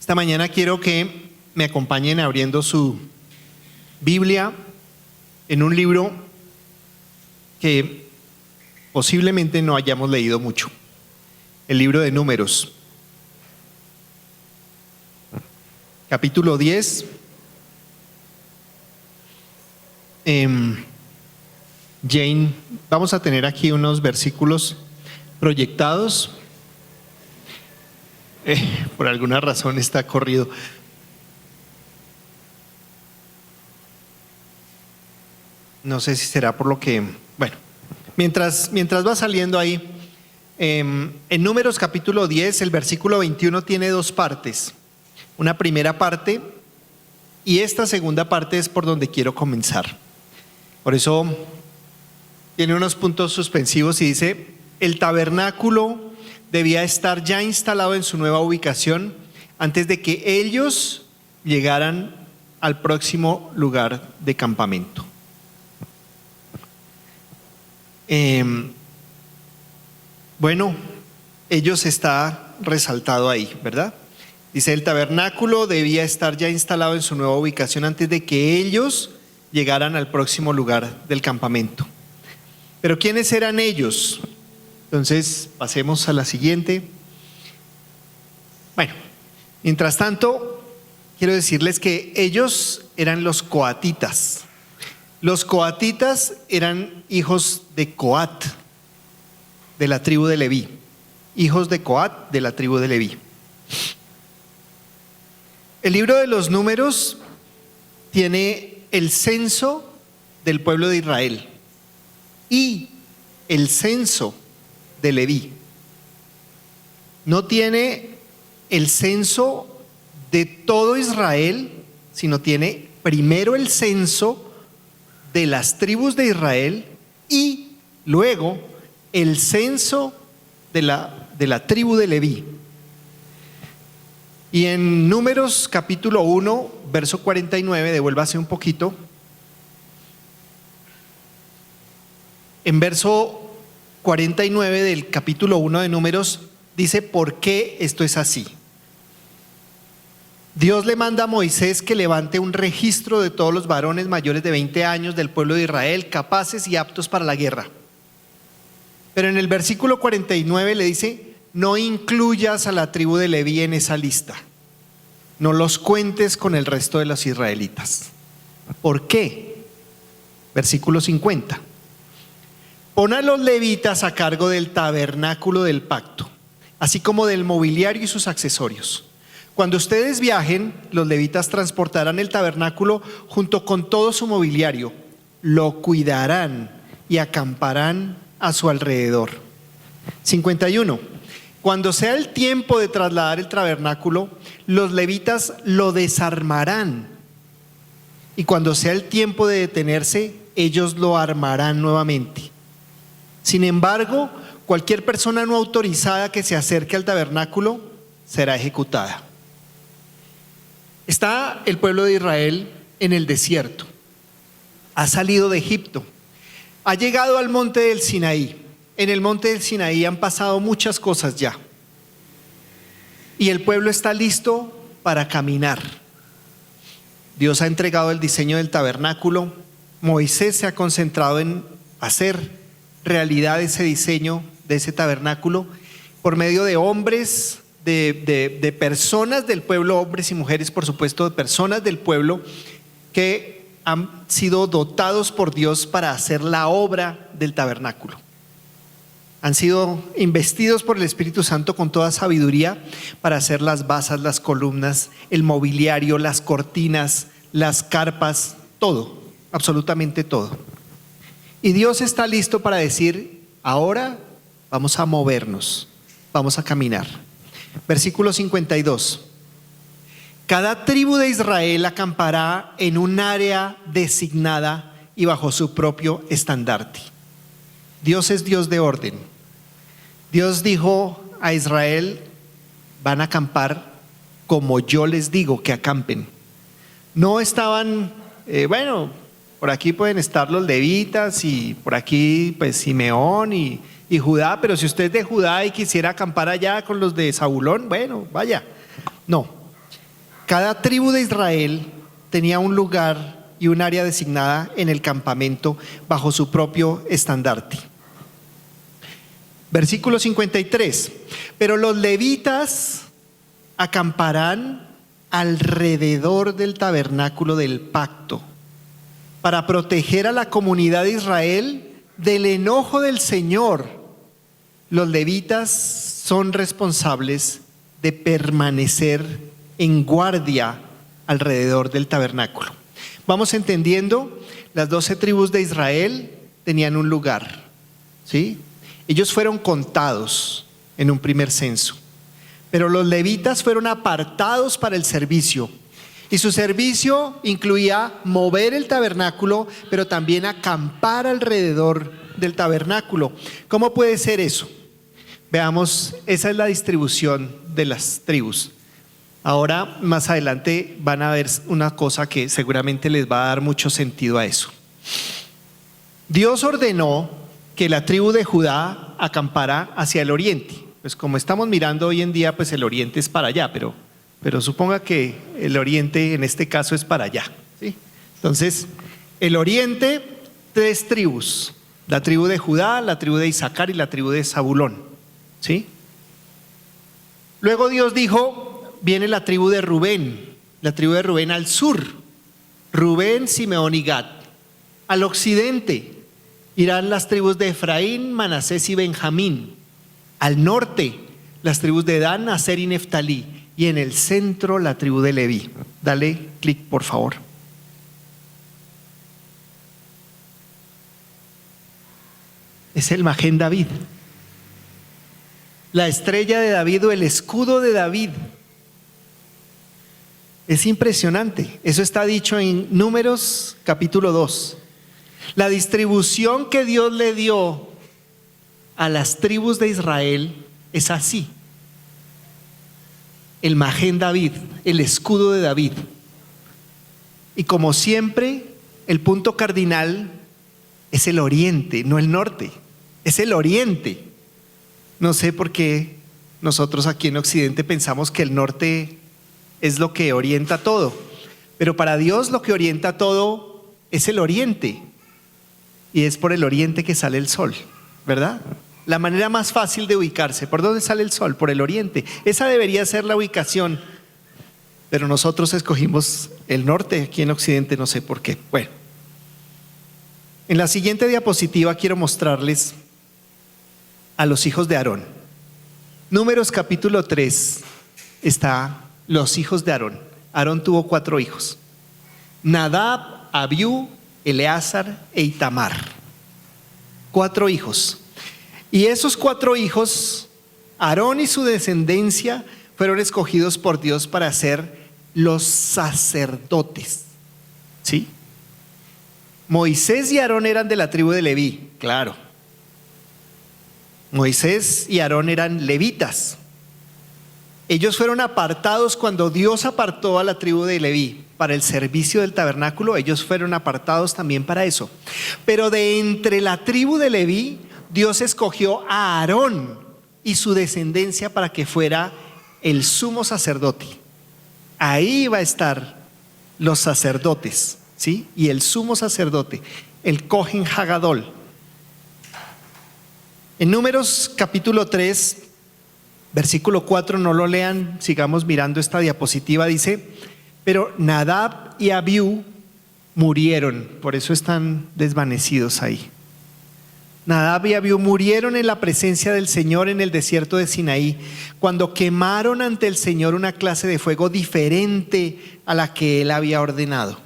Esta mañana quiero que me acompañen abriendo su Biblia en un libro que posiblemente no hayamos leído mucho, el libro de Números, capítulo 10. Jane, vamos a tener aquí unos versículos proyectados. Por alguna razón está corrido. No sé si será por lo que... Bueno, mientras va saliendo ahí, en Números capítulo 10, el versículo 21 tiene dos partes. Una primera parte y esta segunda parte es por donde quiero comenzar. Por eso tiene unos puntos suspensivos y dice: el tabernáculo debía estar ya instalado en su nueva ubicación antes de que ellos llegaran al próximo lugar de campamento. Bueno, ellos está resaltado ahí, ¿verdad? Dice: el tabernáculo debía estar ya instalado en su nueva ubicación antes de que ellos llegaran al próximo lugar del campamento. Pero ¿quiénes eran ellos? Entonces, pasemos a la siguiente. Bueno, mientras tanto, quiero decirles que ellos eran los coatitas. Los coatitas eran hijos de Coat, de la tribu de Leví. Hijos de Coat, de la tribu de Leví. El libro de los Números tiene el censo del pueblo de Israel y el censo de Leví. No tiene el censo de todo Israel, sino tiene primero el censo de las tribus de Israel y luego el censo de la tribu de Leví. Y en Números capítulo 1, verso 49, devuélvase un poquito. En verso 49 del capítulo 1 de Números dice por qué esto es así. Dios le manda a Moisés que levante un registro de todos los varones mayores de 20 años del pueblo de Israel, capaces y aptos para la guerra. Pero en el versículo 49 le dice: no incluyas a la tribu de Leví en esa lista, no los cuentes con el resto de los israelitas. ¿Por qué? Versículo 50. Pon a los levitas a cargo del tabernáculo del pacto, así como del mobiliario y sus accesorios. Cuando ustedes viajen, los levitas transportarán el tabernáculo junto con todo su mobiliario, lo cuidarán y acamparán a su alrededor. 51. Cuando sea el tiempo de trasladar el tabernáculo, los levitas lo desarmarán. Y cuando sea el tiempo de detenerse, ellos lo armarán nuevamente. Sin embargo, cualquier persona no autorizada que se acerque al tabernáculo será ejecutada. Está el pueblo de Israel en el desierto. Ha salido de Egipto. Ha llegado al monte del Sinaí. En el monte del Sinaí han pasado muchas cosas ya. Y el pueblo está listo para caminar. Dios ha entregado el diseño del tabernáculo. Moisés se ha concentrado en hacer realidad ese diseño de ese tabernáculo por medio de hombres, de personas del pueblo, hombres y mujeres, por supuesto, de personas del pueblo que han sido dotados por Dios para hacer la obra del tabernáculo. Han sido investidos por el Espíritu Santo con toda sabiduría para hacer las basas, las columnas, el mobiliario, las cortinas, las carpas, todo, absolutamente todo. Y Dios está listo para decir: ahora vamos a movernos, vamos a caminar. Versículo 52. Cada tribu de Israel acampará en un área designada y bajo su propio estandarte. Dios es Dios de orden. Dios dijo a Israel: van a acampar como yo les digo que acampen. No estaban, por aquí pueden estar los levitas y por aquí pues Simeón y Judá, pero si usted es de Judá y quisiera acampar allá con los de Zabulón, bueno, vaya. No, Cada tribu de Israel tenía un lugar y un área designada en el campamento bajo su propio estandarte. Versículo 53. Pero los levitas acamparán alrededor del tabernáculo del pacto para proteger a la comunidad de Israel del enojo del Señor. Los levitas son responsables de permanecer en guardia alrededor del tabernáculo. Vamos entendiendo, las 12 tribus de Israel tenían un lugar, ¿sí? Ellos fueron contados en un primer censo, pero los levitas fueron apartados para el servicio. Y su servicio incluía mover el tabernáculo, pero también acampar alrededor del tabernáculo. ¿Cómo puede ser eso? Veamos, esa es la distribución de las tribus. Ahora, más adelante, van a ver una cosa que seguramente les va a dar mucho sentido a eso. Dios ordenó que la tribu de Judá acampara hacia el oriente. Pues como estamos mirando hoy en día, pues el oriente es para allá, pero suponga que el oriente en este caso es para allá, ¿sí? Entonces, el oriente, 3 tribus: la tribu de Judá, la tribu de Isaacar y la tribu de Zabulón, ¿sí? Luego Dios dijo, viene la tribu de Rubén al sur, Rubén, Simeón y Gad. Al occidente irán las tribus de Efraín, Manasés y Benjamín. Al norte, las tribus de Dan, Aser y Neftalí. Y en el centro, la tribu de Leví. Dale clic, por favor. Es el Magén David, la estrella de David o el escudo de David. Es impresionante. Eso está dicho en Números capítulo 2. La distribución que Dios le dio a las tribus de Israel es así: el Magén David, el escudo de David. Y como siempre, el punto cardinal es el oriente, no el norte, es el oriente. No sé por qué nosotros aquí en Occidente pensamos que el norte es lo que orienta todo, pero para Dios lo que orienta todo es el oriente, y es por el oriente que sale el sol, ¿verdad? La manera más fácil de ubicarse, ¿por dónde sale el sol? Por el oriente. Esa debería ser la ubicación, pero nosotros escogimos el norte aquí en Occidente, no sé por qué. Bueno, en la siguiente diapositiva quiero mostrarles a los hijos de Aarón. Números capítulo 3 está los hijos de Aarón. Aarón tuvo 4 hijos: Nadab, Abiú, Eleazar e Itamar. 4 hijos. Y esos 4 hijos, Aarón y su descendencia, fueron escogidos por Dios para ser los sacerdotes, ¿sí? Moisés y Aarón eran de la tribu de Leví, claro. Moisés y Aarón eran levitas. Ellos fueron apartados cuando Dios apartó a la tribu de Leví para el servicio del tabernáculo. Ellos fueron apartados también para eso. Pero de entre la tribu de Leví, Dios escogió a Aarón y su descendencia para que fuera el sumo sacerdote. Ahí va a estar los sacerdotes, ¿sí? Y el sumo sacerdote, el Cohen Hagadol. En Números capítulo 3, versículo 4, no lo lean, sigamos mirando esta diapositiva. Dice: pero Nadab y Abiú murieron, por eso están desvanecidos ahí. Nadab y Abiú murieron en la presencia del Señor en el desierto de Sinaí, cuando quemaron ante el Señor una clase de fuego diferente a la que Él había ordenado.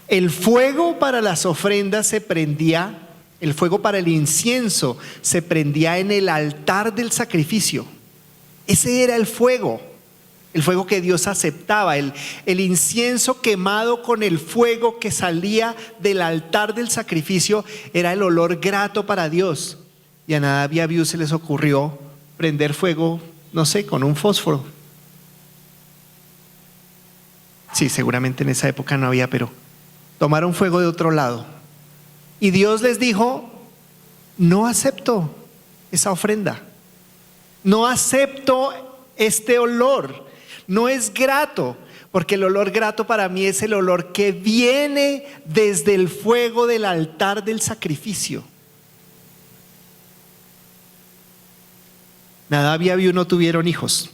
El fuego para las ofrendas se prendía, el fuego para el incienso se prendía en el altar del sacrificio. Ese era el fuego que Dios aceptaba, el incienso quemado con el fuego que salía del altar del sacrificio era el olor grato para Dios. Y a Nadab y a Abiú se les ocurrió prender fuego, no sé, con un fósforo. Sí, seguramente en esa época no había, pero tomaron fuego de otro lado. Y Dios les dijo: no acepto esa ofrenda, no acepto este olor, no es grato. Porque el olor grato para mí es el olor que viene desde el fuego del altar del sacrificio. Nadab y Abiú no tuvieron hijos,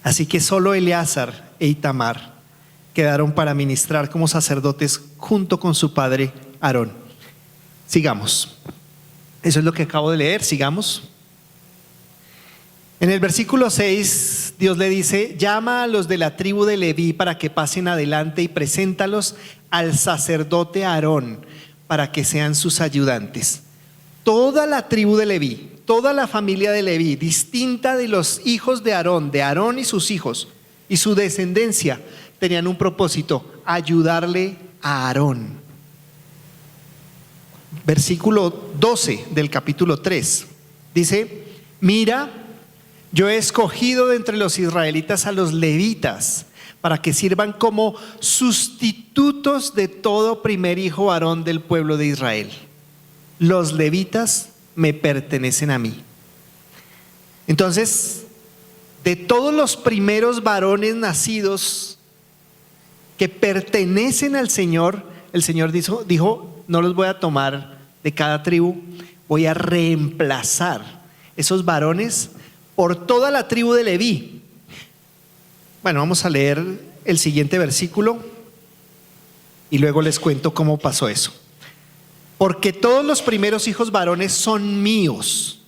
así que solo Eleazar e Itamar quedaron para ministrar como sacerdotes junto con su padre Aarón. Sigamos. Eso es lo que acabo de leer, sigamos. En el versículo 6, Dios le dice: llama a los de la tribu de Leví para que pasen adelante y preséntalos al sacerdote Aarón para que sean sus ayudantes. Toda la tribu de Leví, toda la familia de Leví, distinta de los hijos de Aarón y sus hijos y su descendencia, tenían un propósito: ayudarle a Aarón. Versículo 12 del capítulo 3 dice: mira, yo he escogido de entre los israelitas a los levitas para que sirvan como sustitutos de todo primer hijo varón del pueblo de Israel. Los levitas me pertenecen a mí. Entonces, de todos los primeros varones nacidos que pertenecen al Señor, el Señor dijo: no los voy a tomar de cada tribu, voy a reemplazar esos varones por toda la tribu de Leví. Bueno, vamos a leer el siguiente versículo y luego les cuento cómo pasó eso. Porque todos los primeros hijos varones son míos.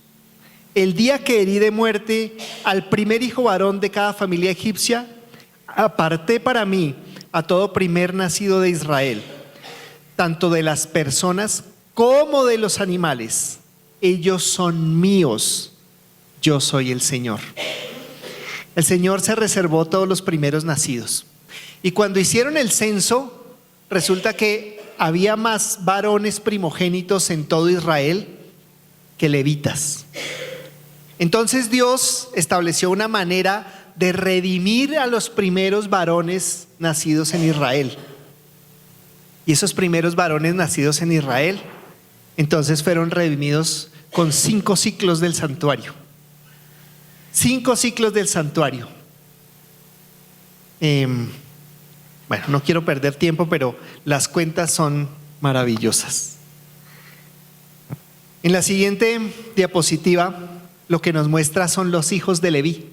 El día que herí de muerte al primer hijo varón de cada familia egipcia, aparté para mí a todo primer nacido de Israel, tanto de las personas como de los animales. Ellos son míos, yo soy el Señor. El Señor se reservó todos los primeros nacidos. Y cuando hicieron el censo, resulta que había más varones primogénitos en todo Israel que levitas. Entonces Dios estableció una manera de redimir a los primeros varones nacidos en Israel. Y esos primeros varones nacidos en Israel, entonces fueron redimidos con 5 ciclos del santuario. 5 ciclos del santuario. Bueno, no quiero perder tiempo, pero las cuentas son maravillosas. En la siguiente diapositiva, lo que nos muestra son los hijos de Leví.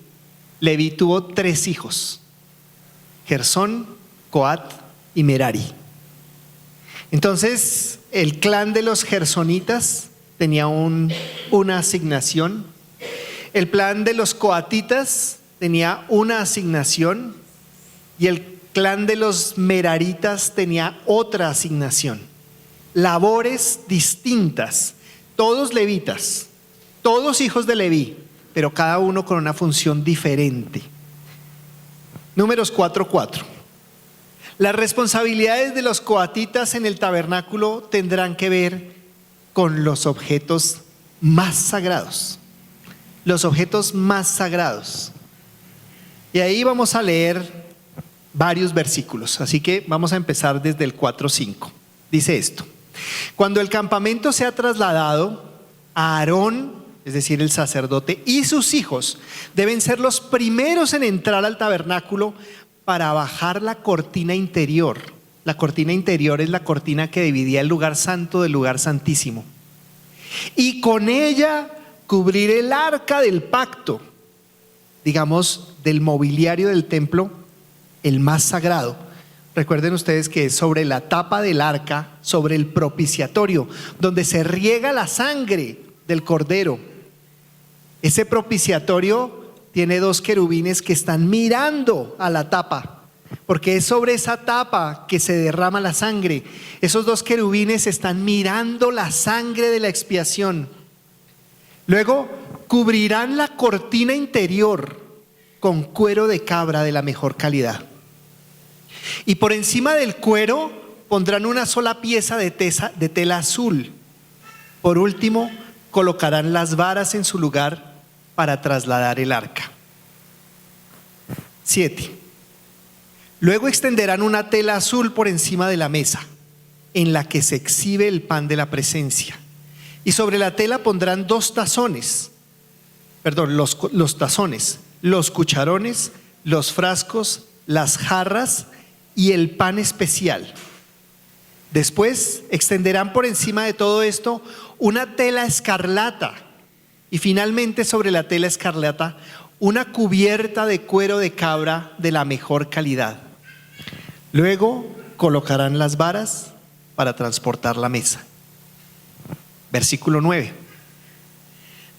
Leví tuvo 3 hijos: Gersón, Coat y Merari. Entonces, el clan de los gersonitas tenía una asignación. El clan de los coatitas tenía una asignación. Y el clan de los meraritas tenía otra asignación. Labores distintas. Todos levitas, todos hijos de Leví, pero cada uno con una función diferente. Números 4:4. Las responsabilidades de los coatitas en el tabernáculo tendrán que ver con los objetos más sagrados. Los objetos más sagrados. Y ahí vamos a leer varios versículos, así que vamos a empezar desde el 4:5. Dice esto: cuando el campamento sea trasladado, Aarón, es decir, el sacerdote, y sus hijos deben ser los primeros en entrar al tabernáculo para bajar la cortina interior. La cortina interior es la cortina que dividía el lugar santo del lugar santísimo, y con ella cubrir el arca del pacto, digamos, del mobiliario del templo, el más sagrado. Recuerden ustedes que es sobre la tapa del arca, sobre el propiciatorio, donde se riega la sangre del cordero. Ese propiciatorio tiene 2 querubines que están mirando a la tapa, porque es sobre esa tapa que se derrama la sangre. Esos 2 querubines están mirando la sangre de la expiación. Luego cubrirán la cortina interior con cuero de cabra de la mejor calidad. Y por encima del cuero pondrán una sola pieza de tela azul. Por último, colocarán las varas en su lugar para trasladar el arca. 7. Luego extenderán una tela azul por encima de la mesa, en la que se exhibe el pan de la presencia. Y sobre la tela pondrán los tazones, los cucharones, los frascos, las jarras y el pan especial. Después extenderán por encima de todo esto una tela escarlata y finalmente sobre la tela escarlata una cubierta de cuero de cabra de la mejor calidad. Luego colocarán las varas para transportar la mesa. Versículo 9.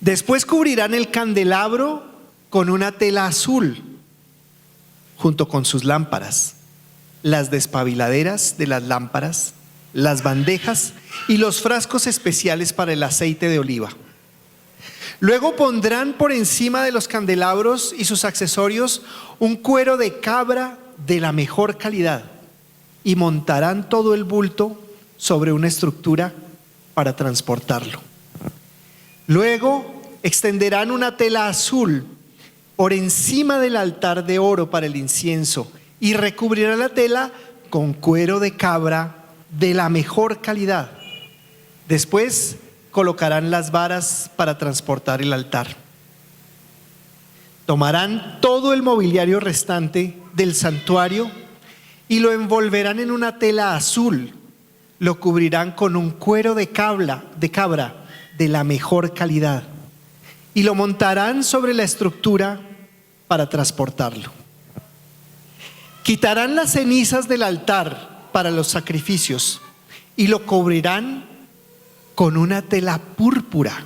Después cubrirán el candelabro con una tela azul junto con sus lámparas, las despabiladeras de las lámparas, las bandejas y los frascos especiales para el aceite de oliva. Luego pondrán por encima de los candelabros y sus accesorios un cuero de cabra de la mejor calidad y montarán todo el bulto sobre una estructura para transportarlo. Luego extenderán una tela azul por encima del altar de oro para el incienso y recubrirán la tela con cuero de cabra de la mejor calidad. Después colocarán las varas para transportar el altar. Tomarán todo el mobiliario restante del santuario y lo envolverán en una tela azul. Lo cubrirán con un cuero de cabra de la mejor calidad y lo montarán sobre la estructura para transportarlo. Quitarán las cenizas del altar para los sacrificios y lo cubrirán con una tela púrpura.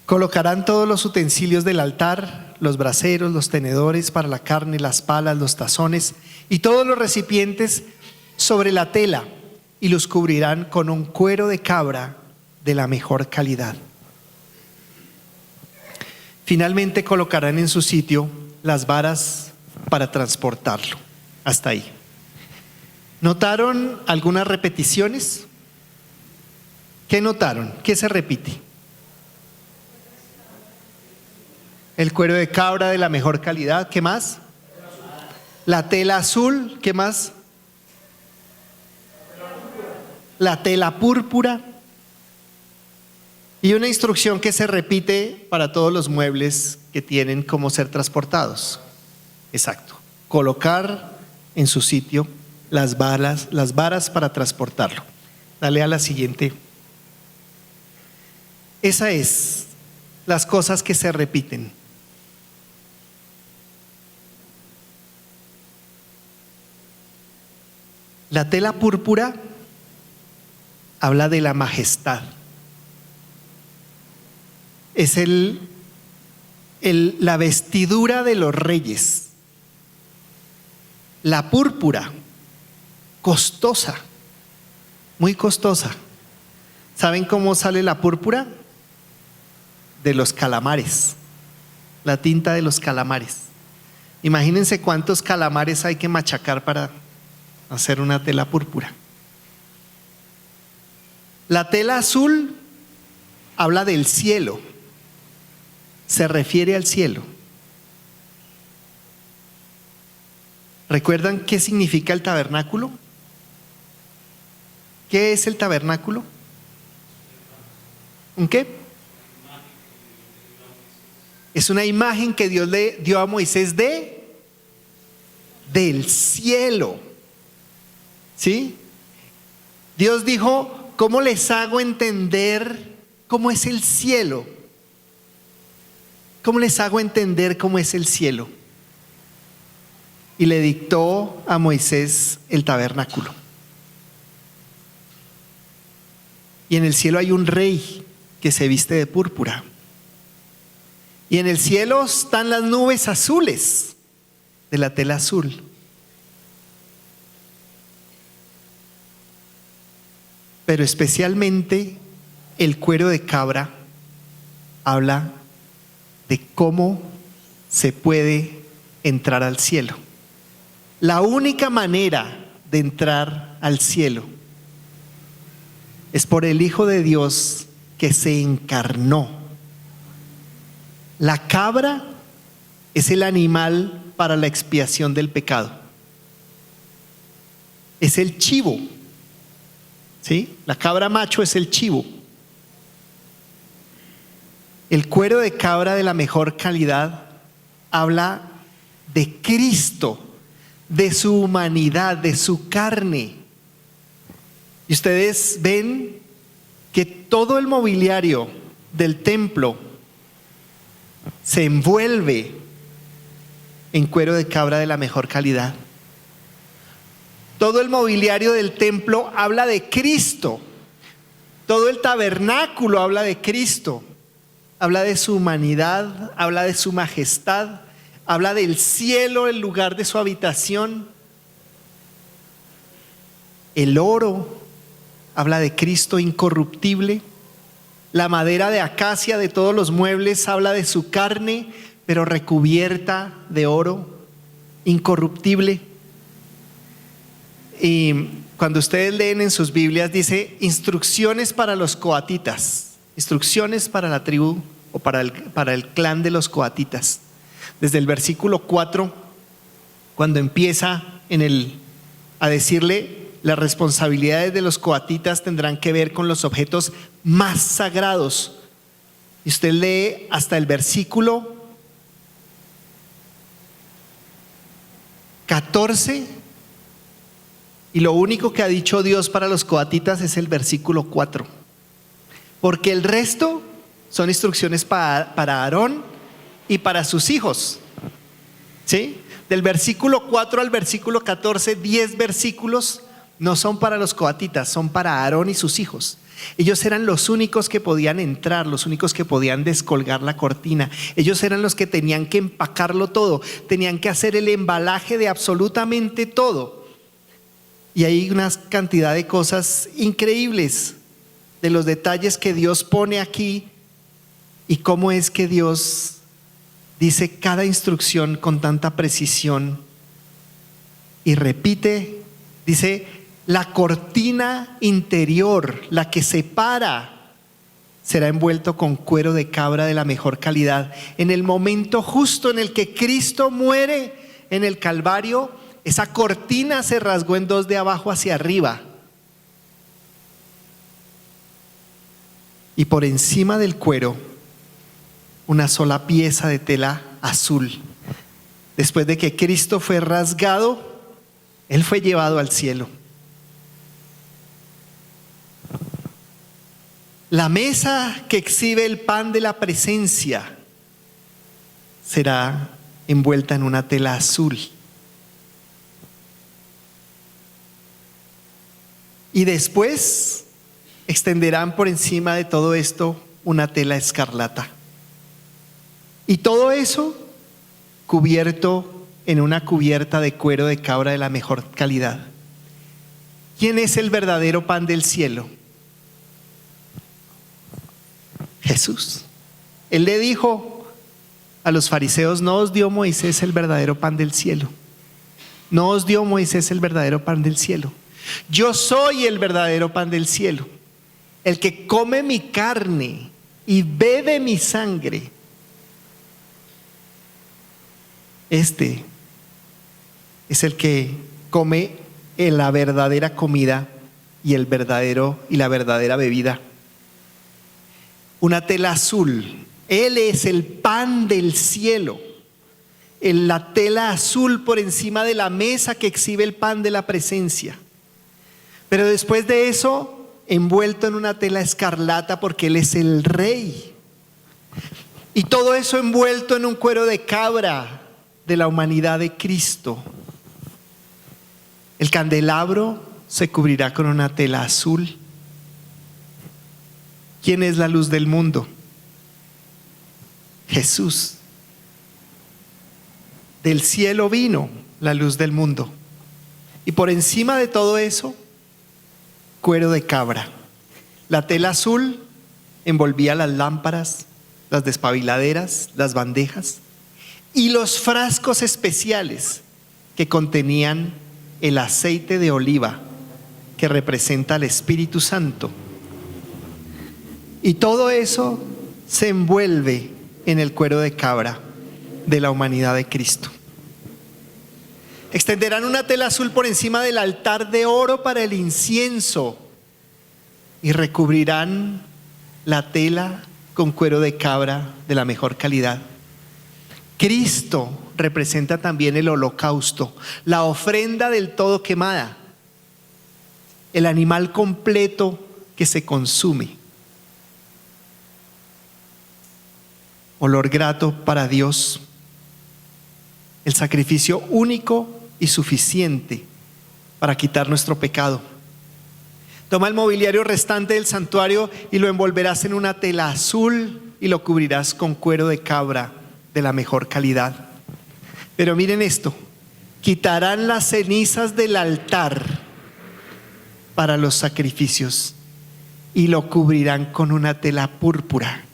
Colocarán todos los utensilios del altar, los braseros, los tenedores para la carne, las palas, los tazones y todos los recipientes sobre la tela y los cubrirán con un cuero de cabra de la mejor calidad. Finalmente colocarán en su sitio las varas para transportarlo. Hasta ahí. ¿Notaron algunas repeticiones? ¿Qué notaron? ¿Qué se repite? El cuero de cabra de la mejor calidad. ¿Qué más? La tela azul. ¿Qué más? La tela púrpura. Y una instrucción que se repite para todos los muebles que tienen cómo ser transportados. Exacto. Colocar en su sitio las varas para transportarlo. Dale a la siguiente. Esa es las cosas que se repiten. La tela púrpura habla de la majestad. Es la vestidura de los reyes. La púrpura, costosa, muy costosa. ¿Saben cómo sale la púrpura? De los calamares, la tinta de los calamares. Imagínense cuántos calamares hay que machacar para hacer una tela púrpura. La tela azul habla del cielo, se refiere al cielo. ¿Recuerdan qué significa el tabernáculo? ¿Qué es el tabernáculo? ¿Un qué? Es una imagen que Dios le dio a Moisés del cielo. ¿Sí? Dios dijo, ¿cómo les hago entender cómo es el cielo? ¿Cómo les hago entender cómo es el cielo? Y le dictó a Moisés el tabernáculo. Y en el cielo hay un rey que se viste de púrpura. Y en el cielo están las nubes azules de la tela azul. Pero especialmente el cuero de cabra habla de cómo se puede entrar al cielo. La única manera de entrar al cielo es por el Hijo de Dios que se encarnó. La cabra es el animal para la expiación del pecado. Es el chivo. ¿Sí? La cabra macho es el chivo. El cuero de cabra de la mejor calidad habla de Cristo, de su humanidad, de su carne. Y ustedes ven que todo el mobiliario del templo se envuelve en cuero de cabra de la mejor calidad. Todo el mobiliario del templo habla de Cristo. Todo el tabernáculo habla de Cristo. Habla de su humanidad, habla de su majestad, habla del cielo, el lugar de su habitación. El oro habla de Cristo incorruptible. La madera de acacia de todos los muebles habla de su carne, pero recubierta de oro, incorruptible. Y cuando ustedes leen en sus Biblias dice instrucciones para los coatitas, instrucciones para la tribu o para el clan de los coatitas. Desde el versículo 4, cuando empieza a decirle las responsabilidades de los coatitas tendrán que ver con los objetos más sagrados. Y usted lee hasta el versículo 14 y lo único que ha dicho Dios para los coatitas es el versículo 4. Porque el resto son instrucciones para Aarón y para sus hijos. ¿Sí? Del versículo 4 al versículo 14, 10 versículos no son para los coatitas, son para Aarón y sus hijos. Ellos eran los únicos que podían entrar, los únicos que podían descolgar la cortina. Ellos eran los que tenían que empacarlo todo, tenían que hacer el embalaje de absolutamente todo. Y hay una cantidad de cosas increíbles, de los detalles que Dios pone aquí y cómo es que Dios dice cada instrucción con tanta precisión y repite, dice, la cortina interior, la que separa, será envuelto con cuero de cabra de la mejor calidad. En el momento justo en el que Cristo muere en el Calvario, esa cortina se rasgó en dos de abajo hacia arriba. Y por encima del cuero, una sola pieza de tela azul. Después de que Cristo fue rasgado, Él fue llevado al cielo. La mesa que exhibe el pan de la presencia será envuelta en una tela azul. Y después extenderán por encima de todo esto una tela escarlata. Y todo eso cubierto en una cubierta de cuero de cabra de la mejor calidad. ¿Quién es el verdadero pan del cielo? Jesús. Él le dijo a los fariseos, no os dio Moisés el verdadero pan del cielo. No os dio Moisés el verdadero pan del cielo. Yo soy el verdadero pan del cielo. El que come mi carne y bebe mi sangre, este es el que come la verdadera comida y la verdadera bebida. Una tela azul. Él es el pan del cielo. La tela azul por encima de la mesa que exhibe el pan de la presencia. Pero después de eso, envuelto en una tela escarlata porque Él es el rey. Y todo eso envuelto en un cuero de cabra de la humanidad de Cristo. El candelabro se cubrirá con una tela azul. ¿Quién es la luz del mundo? Jesús. Del cielo vino la luz del mundo. Y por encima de todo eso, cuero de cabra. La tela azul envolvía las lámparas, las despabiladeras, las bandejas y los frascos especiales que contenían el aceite de oliva que representa al Espíritu Santo. Y todo eso se envuelve en el cuero de cabra de la humanidad de Cristo. Extenderán una tela azul por encima del altar de oro para el incienso y recubrirán la tela con cuero de cabra de la mejor calidad. Cristo representa también el holocausto, la ofrenda del todo quemada, el animal completo que se consume. Olor grato para Dios, el sacrificio único y suficiente para quitar nuestro pecado. Toma el mobiliario restante del santuario y lo envolverás en una tela azul y lo cubrirás con cuero de cabra de la mejor calidad. Pero miren esto, quitarán las cenizas del altar para los sacrificios y lo cubrirán con una tela púrpura.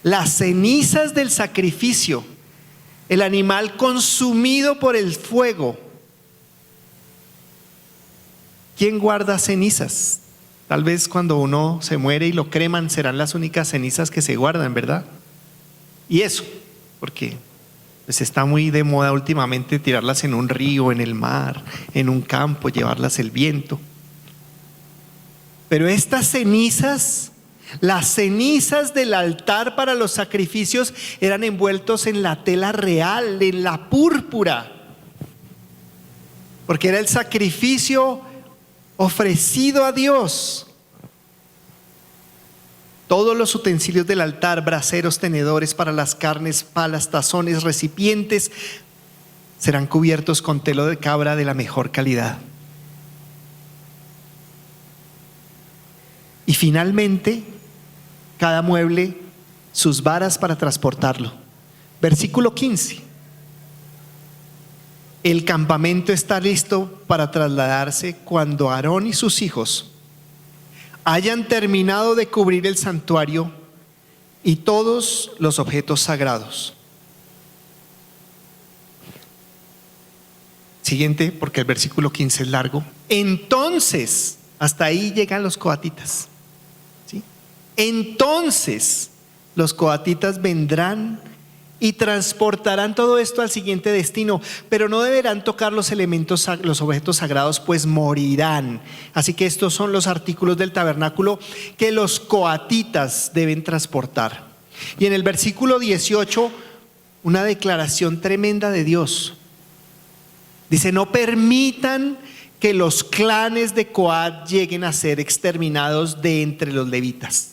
Las cenizas del sacrificio, el animal consumido por el fuego. ¿Quién guarda cenizas? Tal vez cuando uno se muere y lo creman serán las únicas cenizas que se guardan, ¿verdad? Y eso, porque pues está muy de moda últimamente tirarlas en un río, en el mar, en un campo, llevarlas el viento. Pero estas cenizas, las cenizas del altar para los sacrificios, eran envueltos en la tela real, en la púrpura, porque era el sacrificio ofrecido a Dios. Todos los utensilios del altar, braseros, tenedores para las carnes, palas, tazones, recipientes, serán cubiertos con tela de cabra de la mejor calidad. Y finalmente, cada mueble, sus varas para transportarlo. Versículo 15. El campamento está listo para trasladarse cuando Aarón y sus hijos hayan terminado de cubrir el santuario y todos los objetos sagrados. Siguiente, porque el versículo 15 es largo. Entonces, hasta ahí llegan los coatitas. ¿Sí? Entonces, los coatitas vendrán y transportarán todo esto al siguiente destino, pero no deberán tocar los elementos, los objetos sagrados, pues morirán. Así que estos son los artículos del tabernáculo que los coatitas deben transportar. Y en el versículo 18, una declaración tremenda de Dios. Dice: no permitan que los clanes de Coat lleguen a ser exterminados de entre los levitas.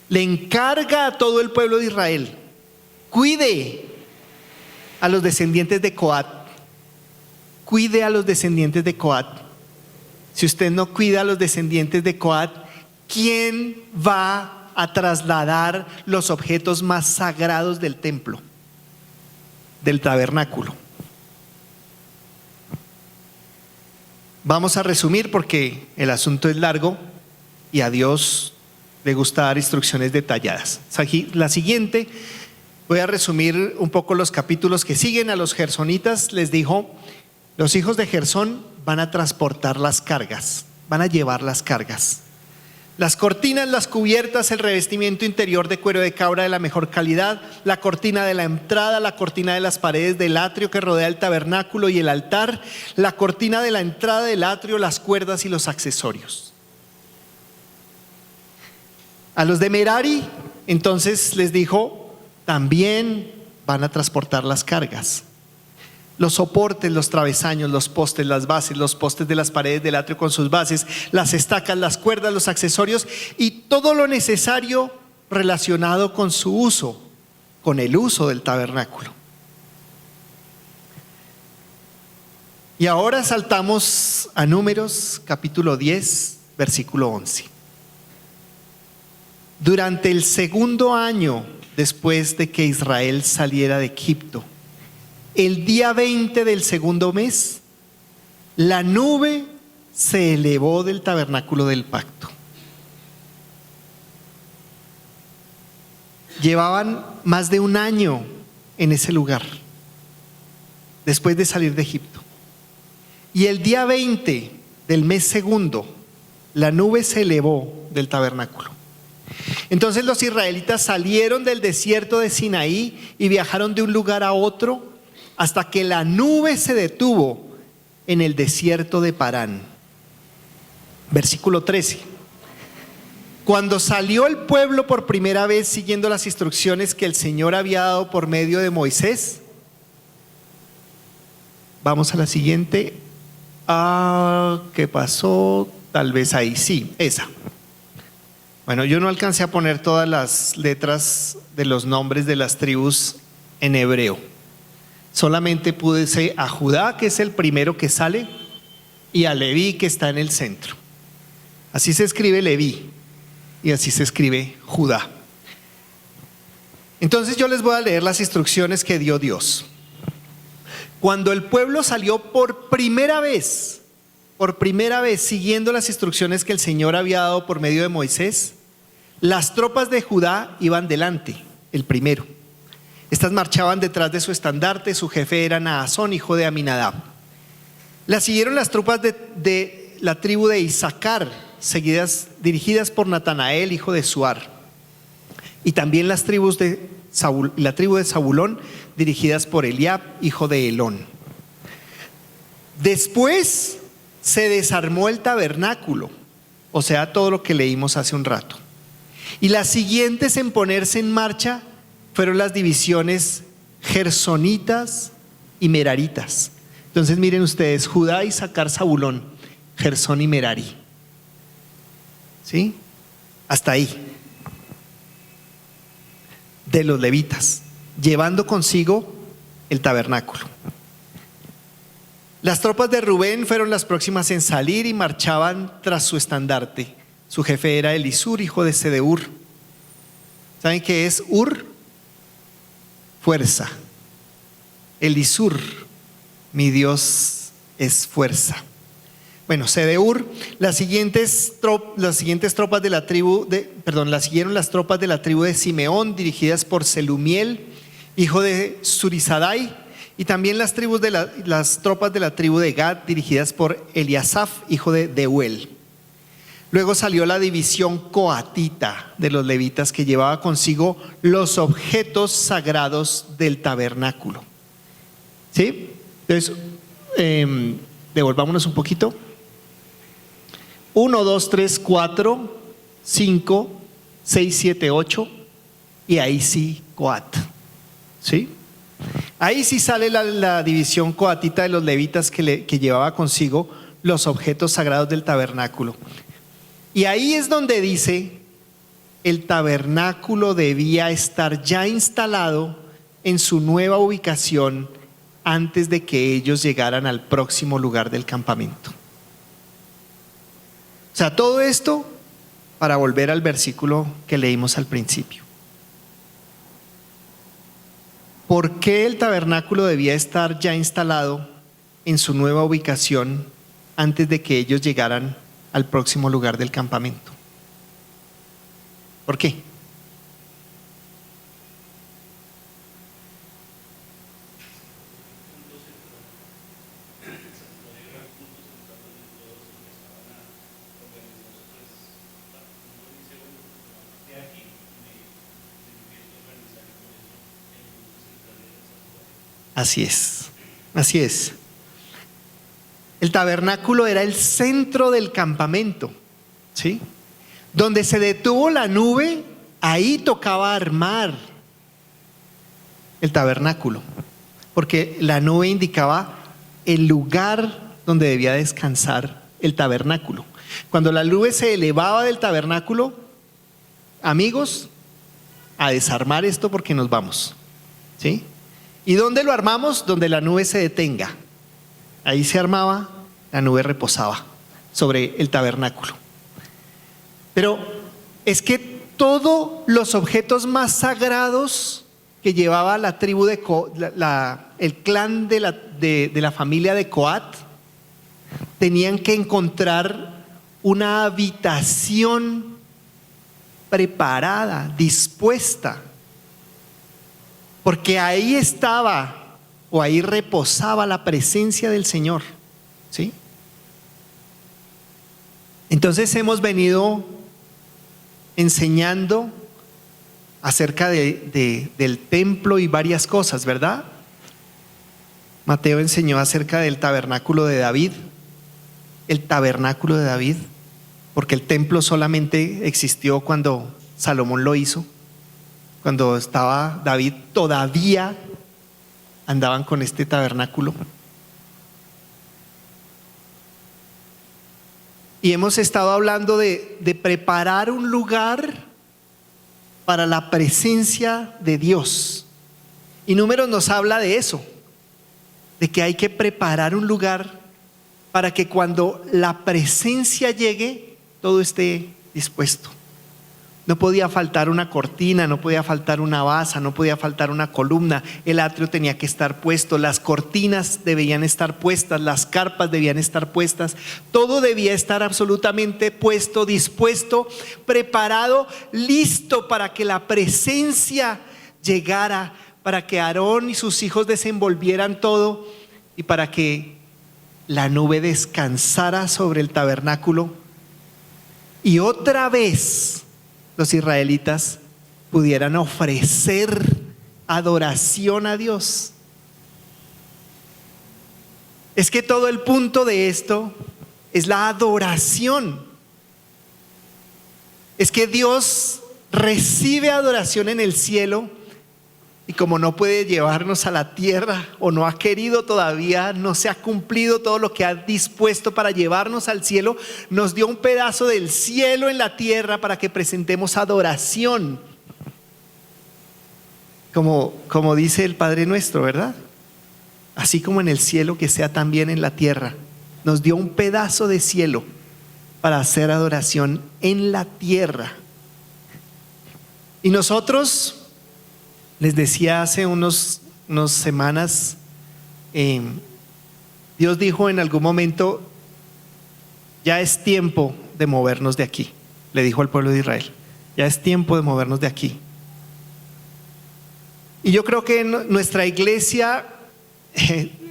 Le encarga a todo el pueblo de Israel: cuide a los descendientes de Coat, cuide a los descendientes de Coat. Si usted no cuida a los descendientes de Coat, ¿quién va a trasladar los objetos más sagrados del templo, del tabernáculo? Vamos a resumir porque el asunto es largo y a Dios le gusta dar instrucciones detalladas. La siguiente, voy a resumir un poco los capítulos que siguen. A los gersonitas les dijo: los hijos de Gersón van a transportar las cargas, van a llevar las cargas. Las cortinas, las cubiertas, el revestimiento interior de cuero de cabra de la mejor calidad, la cortina de la entrada, la cortina de las paredes del atrio que rodea el tabernáculo y el altar, la cortina de la entrada del atrio, las cuerdas y los accesorios. A los de Merari, entonces les dijo: también van a transportar las cargas. Los soportes, los travesaños, los postes, las bases, los postes de las paredes del atrio con sus bases, las estacas, las cuerdas, los accesorios y todo lo necesario relacionado con su uso, con el uso del tabernáculo. Y ahora saltamos a Números, capítulo 10, versículo 11. Durante el segundo año después de que Israel saliera de Egipto, el día 20 del segundo mes, la nube se elevó del tabernáculo del pacto. Llevaban más de un año en ese lugar, después de salir de Egipto. Y el día 20 del mes segundo, la nube se elevó del tabernáculo. Entonces los israelitas salieron del desierto de Sinaí y viajaron de un lugar a otro hasta que la nube se detuvo en el desierto de Parán. Versículo 13. Cuando salió el pueblo por primera vez siguiendo las instrucciones que el Señor había dado por medio de Moisés. Vamos a la siguiente. ¿Qué pasó? Tal vez ahí, sí, esa. Bueno, yo no alcancé a poner todas las letras de los nombres de las tribus en hebreo. Solamente puse a Judá, que es el primero que sale, y a Leví, que está en el centro. Así se escribe Leví y así se escribe Judá. Entonces yo les voy a leer las instrucciones que dio Dios. Cuando el pueblo salió por primera vez siguiendo las instrucciones que el Señor había dado por medio de Moisés, las tropas de Judá iban delante, el primero. Estas marchaban detrás de su estandarte, su jefe era Naasón, hijo de Aminadab. La siguieron las tropas de la tribu de Isaacar, dirigidas por Natanael, hijo de Suar, y también la tribu de Zabulón, dirigidas por Eliab, hijo de Helón. Después se desarmó el tabernáculo, o sea, todo lo que leímos hace un rato. Y las siguientes en ponerse en marcha fueron las divisiones gersonitas y meraritas. Entonces miren ustedes, Judá, Isaacar, Zabulón, Gersón y Merari. ¿Sí? Hasta ahí. De los levitas, llevando consigo el tabernáculo. Las tropas de Rubén fueron las próximas en salir y marchaban tras su estandarte. Su jefe era Elisur, hijo de Sedeur. ¿Saben qué es Ur? Fuerza. Elisur, mi Dios es fuerza. Bueno, Sedeur, la siguieron las tropas de la tribu de Simeón, dirigidas por Selumiel, hijo de Zurisadai, y también las tropas de la tribu de Gad, dirigidas por Eliasaf, hijo de Deuel. Luego salió la división coatita de los levitas, que llevaba consigo los objetos sagrados del tabernáculo. ¿Sí? Entonces, devolvámonos un poquito. 1, 2, 3, 4, 5, 6, 7, 8, y ahí sí, Coat. ¿Sí? Ahí sí sale la división coatita de los levitas que llevaba consigo los objetos sagrados del tabernáculo. Y ahí es donde dice, el tabernáculo debía estar ya instalado en su nueva ubicación antes de que ellos llegaran al próximo lugar del campamento. O sea, todo esto para volver al versículo que leímos al principio. ¿Por qué el tabernáculo debía estar ya instalado en su nueva ubicación antes de que ellos llegaran al próximo lugar del campamento? ¿Por qué? Así es, así es. El tabernáculo era el centro del campamento, ¿sí? Donde se detuvo la nube, ahí tocaba armar el tabernáculo, porque la nube indicaba el lugar donde debía descansar el tabernáculo. Cuando la nube se elevaba del tabernáculo, amigos, a desarmar esto porque nos vamos, ¿sí? ¿Y dónde lo armamos? Donde la nube se detenga. Ahí se armaba, la nube reposaba sobre el tabernáculo. Pero es que todos los objetos más sagrados que llevaba la tribu el clan de la familia de Coat, tenían que encontrar una habitación preparada, dispuesta, porque ahí estaba o ahí reposaba la presencia del Señor, ¿sí? Entonces hemos venido enseñando acerca del templo y varias cosas, ¿verdad? Mateo enseñó acerca del tabernáculo de David, el tabernáculo de David. porque el templo solamente existió cuando Salomón lo hizo. Cuando estaba David todavía andaban con este tabernáculo. Y hemos estado hablando de preparar un lugar para la presencia de Dios. Y Números nos habla de eso, de que hay que preparar un lugar para que cuando la presencia llegue, todo esté dispuesto. No podía faltar una cortina, no podía faltar una basa, no podía faltar una columna. El atrio tenía que estar puesto, las cortinas debían estar puestas, las carpas debían estar puestas. Todo debía estar absolutamente puesto, dispuesto, preparado, listo para que la presencia llegara, para que Aarón y sus hijos desenvolvieran todo y para que la nube descansara sobre el tabernáculo y otra vez los israelitas pudieran ofrecer adoración a Dios. Es que todo el punto de esto es la adoración. Es que Dios recibe adoración en el cielo y como no puede llevarnos a la tierra o no ha querido todavía, no se ha cumplido todo lo que ha dispuesto para llevarnos al cielo, nos dio un pedazo del cielo en la tierra para que presentemos adoración. Como dice el Padre Nuestro, ¿verdad? Así como en el cielo, que sea también en la tierra. Nos dio un pedazo de cielo para hacer adoración en la tierra. Y nosotros, les decía hace unas semanas, Dios dijo en algún momento, ya es tiempo de movernos de aquí. Le dijo al pueblo de Israel, ya es tiempo de movernos de aquí. Y yo creo que en nuestra iglesia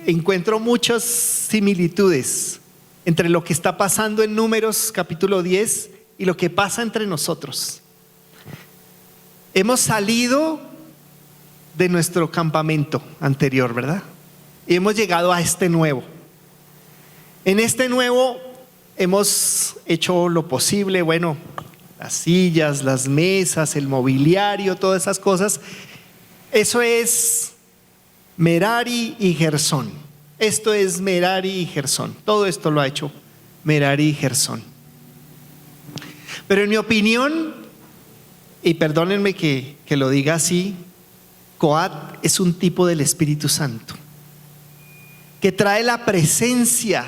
encuentro muchas similitudes entre lo que está pasando en Números capítulo 10 y lo que pasa entre nosotros. Hemos salido de nuestro campamento anterior, ¿verdad? Y hemos llegado a este nuevo. En este nuevo hemos hecho lo posible, bueno, las sillas, las mesas, el mobiliario, todas esas cosas. Eso es Merari y Gersón. Esto es Merari y Gersón. Todo esto lo ha hecho Merari y Gersón. Pero en mi opinión, y perdónenme que lo diga así, Coat es un tipo del Espíritu Santo que trae la presencia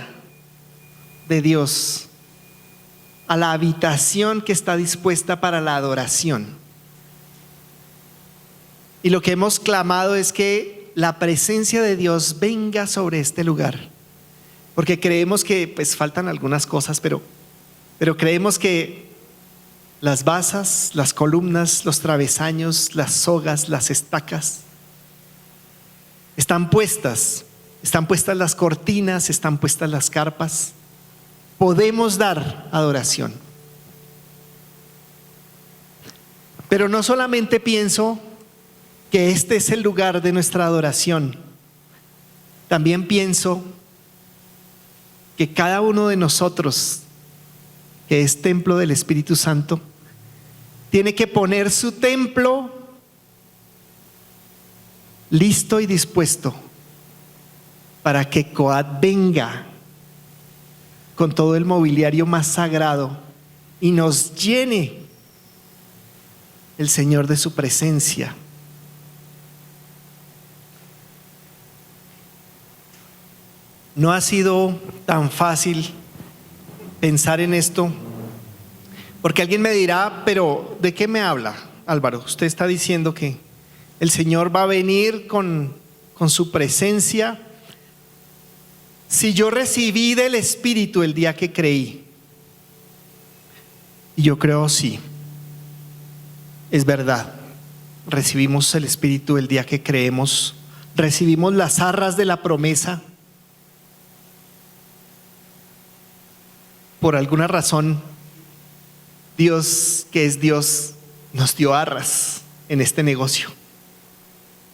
de Dios a la habitación que está dispuesta para la adoración. Y lo que hemos clamado es que la presencia de Dios venga sobre este lugar, porque creemos que pues faltan algunas cosas, pero creemos que las basas, las columnas, los travesaños, las sogas, las estacas están puestas las cortinas, están puestas las carpas. Podemos dar adoración. Pero no solamente pienso que este es el lugar de nuestra adoración, también pienso que cada uno de nosotros, que es templo del Espíritu Santo, tiene que poner su templo listo y dispuesto para que Coat venga con todo el mobiliario más sagrado y nos llene el Señor de su presencia. No ha sido tan fácil pensar en esto, porque alguien me dirá, pero ¿de qué me habla, Álvaro? Usted está diciendo que el Señor va a venir con su presencia. Si yo recibí del Espíritu el día que creí, y yo creo sí, es verdad, recibimos el Espíritu el día que creemos, recibimos las arras de la promesa. Por alguna razón, Dios, que es Dios, nos dio arras en este negocio.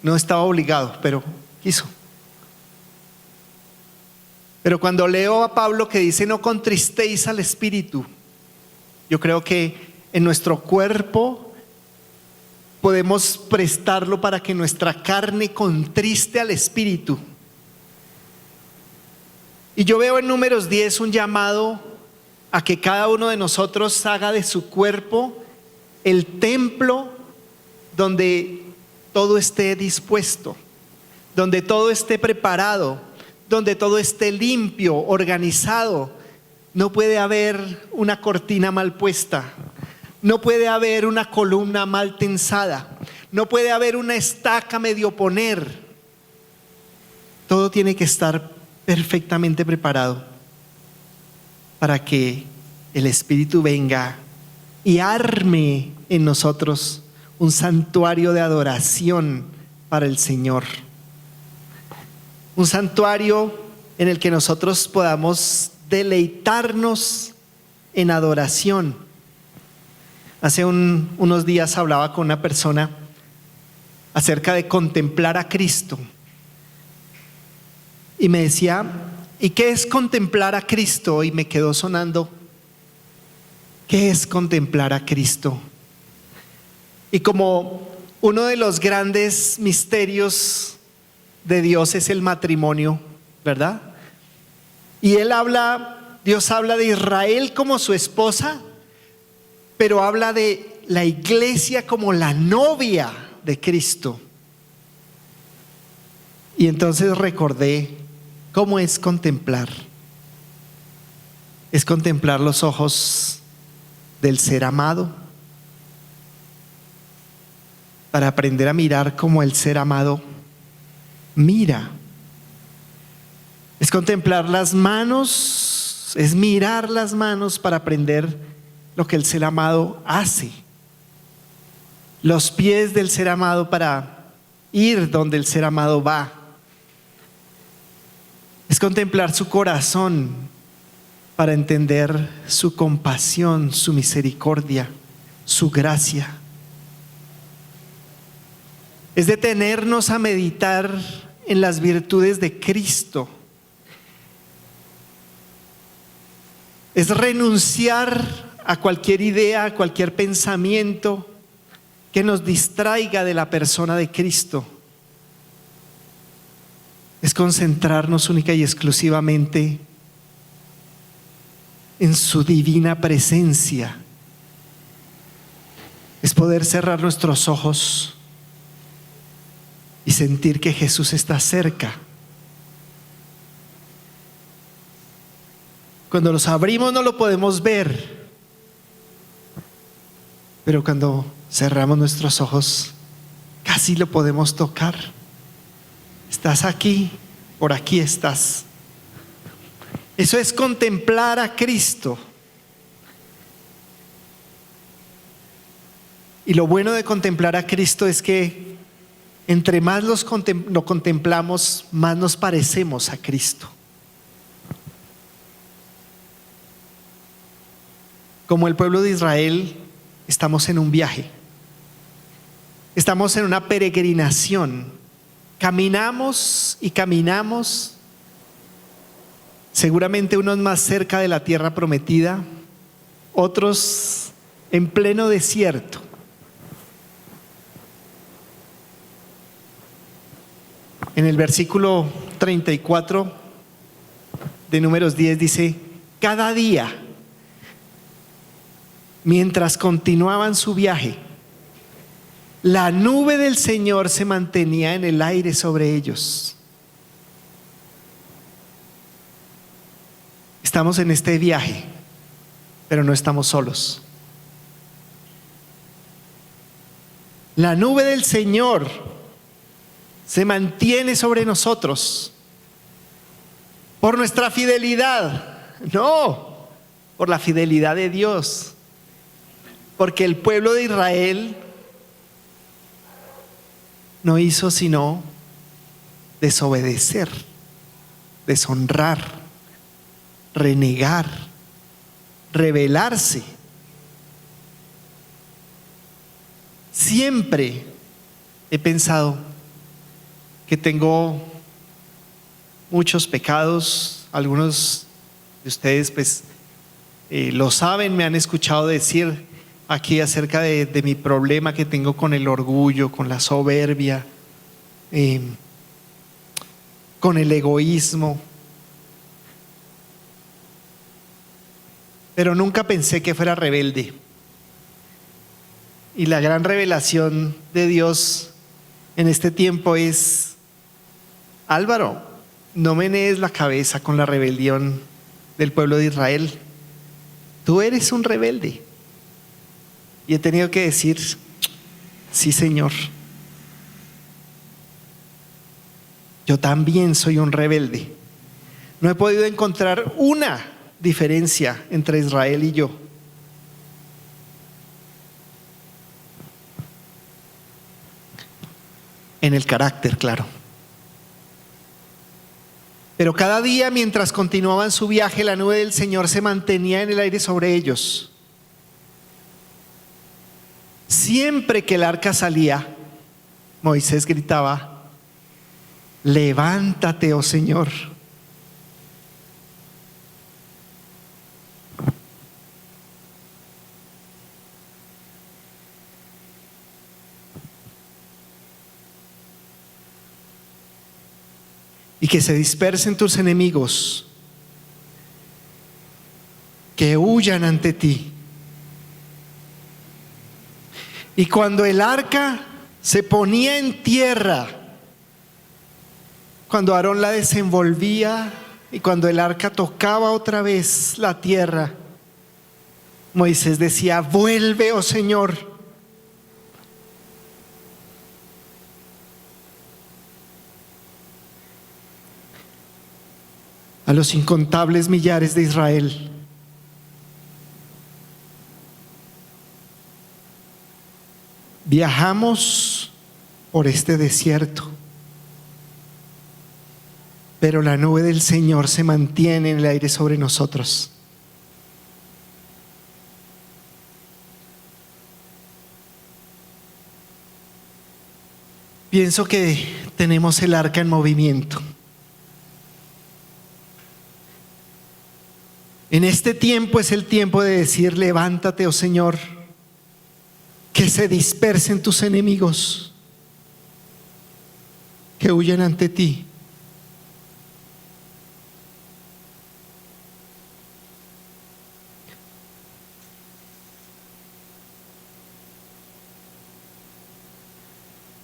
No estaba obligado, pero quiso. Pero cuando leo a Pablo que dice no contristéis al Espíritu, Yo creo que en nuestro cuerpo podemos prestarlo para que nuestra carne contriste al Espíritu. Y yo veo en Números 10 un llamado a que cada uno de nosotros haga de su cuerpo el templo donde todo esté dispuesto, donde todo esté preparado, donde todo esté limpio, organizado. No puede haber una cortina mal puesta, no puede haber una columna mal tensada, no puede haber una estaca medio poner. Todo tiene que estar perfectamente preparado para que el Espíritu venga y arme en nosotros un santuario de adoración para el Señor. Un santuario en el que nosotros podamos deleitarnos en adoración. Hace unos días hablaba con una persona acerca de contemplar a Cristo. Y me decía, ¿y qué es contemplar a Cristo? Y me quedó sonando, ¿qué es contemplar a Cristo? Y como uno de los grandes misterios de Dios es el matrimonio, ¿verdad? Y Dios habla de Israel como su esposa, pero habla de la iglesia como la novia de Cristo. Y entonces recordé cómo es contemplar. Es contemplar los ojos del ser amado, para aprender a mirar como el ser amado mira. Es contemplar las manos, es mirar las manos para aprender lo que el ser amado hace. Los pies del ser amado para ir donde el ser amado va. Es contemplar su corazón para entender su compasión, su misericordia, su gracia. Es detenernos a meditar en las virtudes de Cristo. Es renunciar a cualquier idea, a cualquier pensamiento que nos distraiga de la persona de Cristo. Es concentrarnos única y exclusivamente en su divina presencia. Es poder cerrar nuestros ojos y sentir que Jesús está cerca. Cuando los abrimos no lo podemos ver, pero cuando cerramos nuestros ojos casi lo podemos tocar. Estás aquí, por aquí estás. Eso es contemplar a Cristo. Y lo bueno de contemplar a Cristo es que entre más lo contemplamos, más nos parecemos a Cristo. Como el pueblo de Israel, estamos en un viaje. Estamos en una peregrinación. Caminamos y caminamos, seguramente unos más cerca de la tierra prometida, otros en pleno desierto. En el versículo 34 de Números 10 dice, cada día, mientras continuaban su viaje, la nube del Señor se mantenía en el aire sobre ellos. Estamos en este viaje, pero no estamos solos. La nube del Señor se mantiene sobre nosotros por nuestra fidelidad, no, por la fidelidad de Dios, porque el pueblo de Israel no hizo sino desobedecer, deshonrar, renegar, rebelarse. Siempre he pensado que tengo muchos pecados. Algunos de ustedes pues lo saben, me han escuchado decir aquí acerca de mi problema que tengo con el orgullo, con la soberbia, con el egoísmo. Pero nunca pensé que fuera rebelde. Y la gran revelación de Dios en este tiempo es: Álvaro, no menees la cabeza con la rebelión del pueblo de Israel. Tú eres un rebelde. Y he tenido que decir: sí, Señor, yo también soy un rebelde. No he podido encontrar una diferencia entre Israel y yo. En el carácter, claro. Pero cada día, mientras continuaban su viaje, la nube del Señor se mantenía en el aire sobre ellos. Siempre que el arca salía, Moisés gritaba: levántate, oh Señor. Y que se dispersen tus enemigos, que huyan ante ti. Y cuando el arca se ponía en tierra, cuando Aarón la desenvolvía y cuando el arca tocaba otra vez la tierra, Moisés decía: vuelve, oh Señor. A los incontables millares de Israel, viajamos por este desierto, pero la nube del Señor se mantiene en el aire sobre nosotros. Pienso que tenemos el arca en movimiento. En este tiempo es el tiempo de decir: levántate, oh Señor, que se dispersen tus enemigos, que huyan ante ti.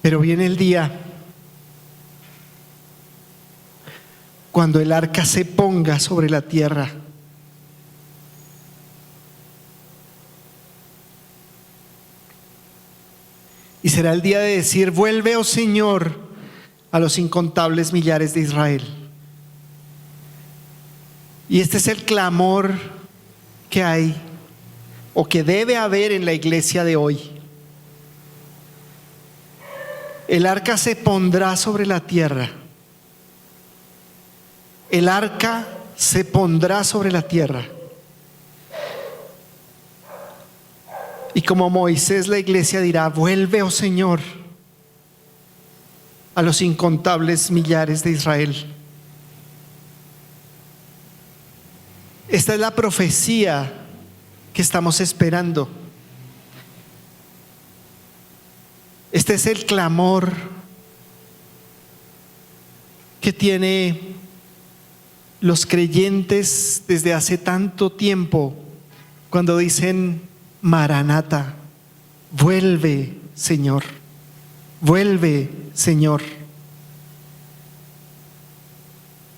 Pero viene el día cuando el arca se ponga sobre la tierra. Y será el día de decir: vuelve, oh Señor, a los incontables millares de Israel. Y este es el clamor que hay o que debe haber en la iglesia de hoy. El arca se pondrá sobre la tierra. El arca se pondrá sobre la tierra. Y como Moisés, la iglesia dirá: vuelve, oh Señor, a los incontables millares de Israel. Esta es la profecía que estamos esperando. Este es el clamor que tienen los creyentes desde hace tanto tiempo, cuando dicen: Maranata, vuelve, Señor, vuelve, Señor.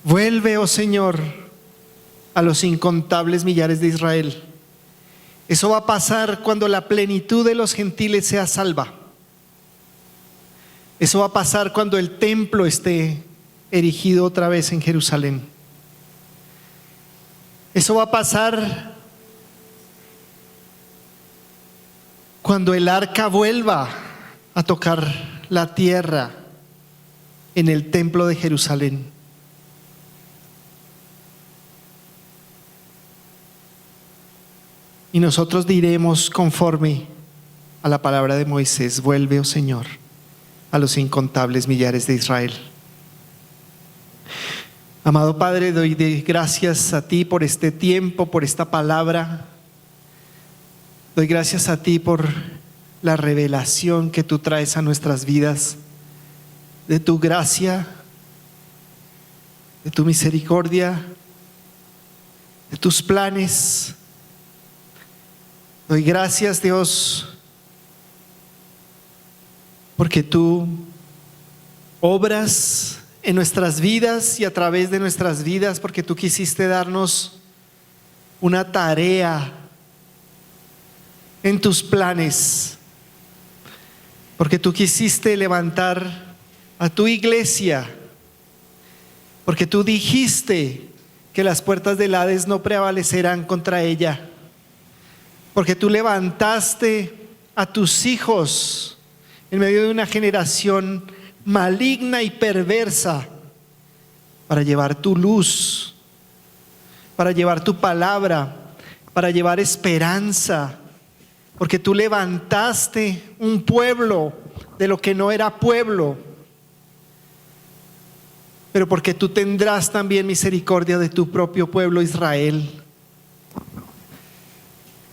Vuelve, oh Señor, a los incontables millares de Israel. Eso va a pasar cuando la plenitud de los gentiles sea salva. Eso va a pasar cuando el templo esté erigido otra vez en Jerusalén. Eso va a pasar cuando el arca vuelva a tocar la tierra en el templo de Jerusalén. Y nosotros diremos conforme a la palabra de Moisés: vuelve, oh Señor, a los incontables millares de Israel. Amado Padre, doy gracias a ti por este tiempo, por esta palabra. Doy gracias a ti por la revelación que tú traes a nuestras vidas, de tu gracia, de tu misericordia, de tus planes. Doy gracias, Dios, porque tú obras en nuestras vidas y a través de nuestras vidas, porque tú quisiste darnos una tarea en tus planes, porque tú quisiste levantar a tu iglesia, porque tú dijiste que las puertas del Hades no prevalecerán contra ella, porque tú levantaste a tus hijos en medio de una generación maligna y perversa para llevar tu luz, para llevar tu palabra, para llevar esperanza, porque tú levantaste un pueblo de lo que no era pueblo, pero porque tú tendrás también misericordia de tu propio pueblo Israel.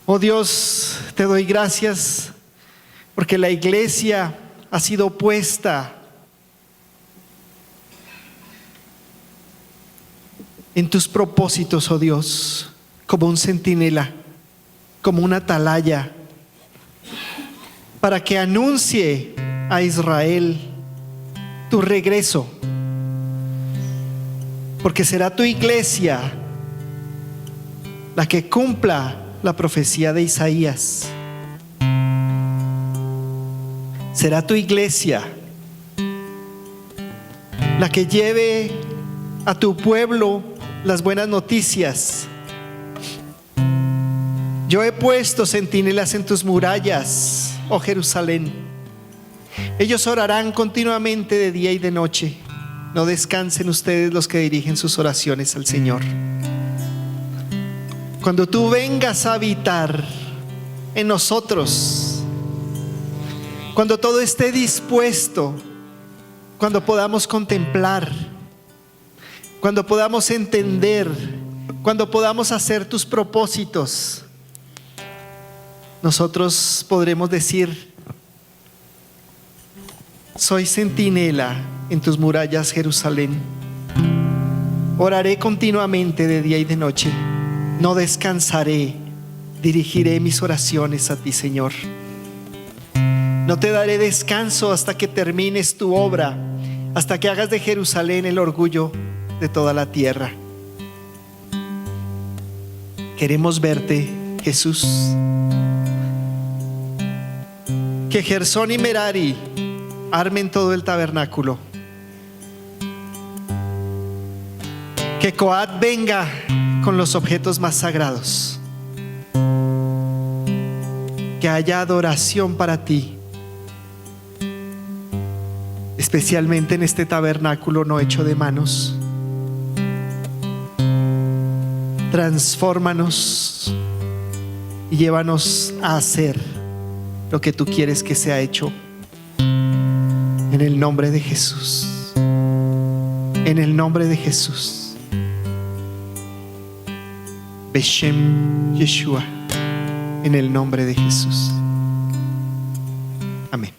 Oh Dios, te doy gracias porque la iglesia ha sido puesta en tus propósitos, oh Dios, como un centinela, como una atalaya, para que anuncie a Israel tu regreso, porque será tu iglesia la que cumpla la profecía de Isaías. Será tu iglesia la que lleve a tu pueblo las buenas noticias. Yo he puesto centinelas en tus murallas, oh Jerusalén. Ellos orarán continuamente de día y de noche. No descansen ustedes los que dirigen sus oraciones al Señor. Cuando tú vengas a habitar en nosotros, cuando todo esté dispuesto, cuando podamos contemplar, cuando podamos entender, cuando podamos hacer tus propósitos, nosotros podremos decir: soy centinela en tus murallas, Jerusalén. Oraré continuamente de día y de noche. No descansaré. Dirigiré mis oraciones a ti, Señor. No te daré descanso hasta que termines tu obra, hasta que hagas de Jerusalén el orgullo de toda la tierra. Queremos verte, Jesús. Que Gersón y Merari armen todo el tabernáculo. Que Coat venga con los objetos más sagrados. Que haya adoración para ti, especialmente en este tabernáculo no hecho de manos. Transfórmanos y llévanos a hacer lo que tú quieres que sea hecho. En el nombre de Jesús. En el nombre de Jesús. Beshem Yeshua. En el nombre de Jesús. Amén.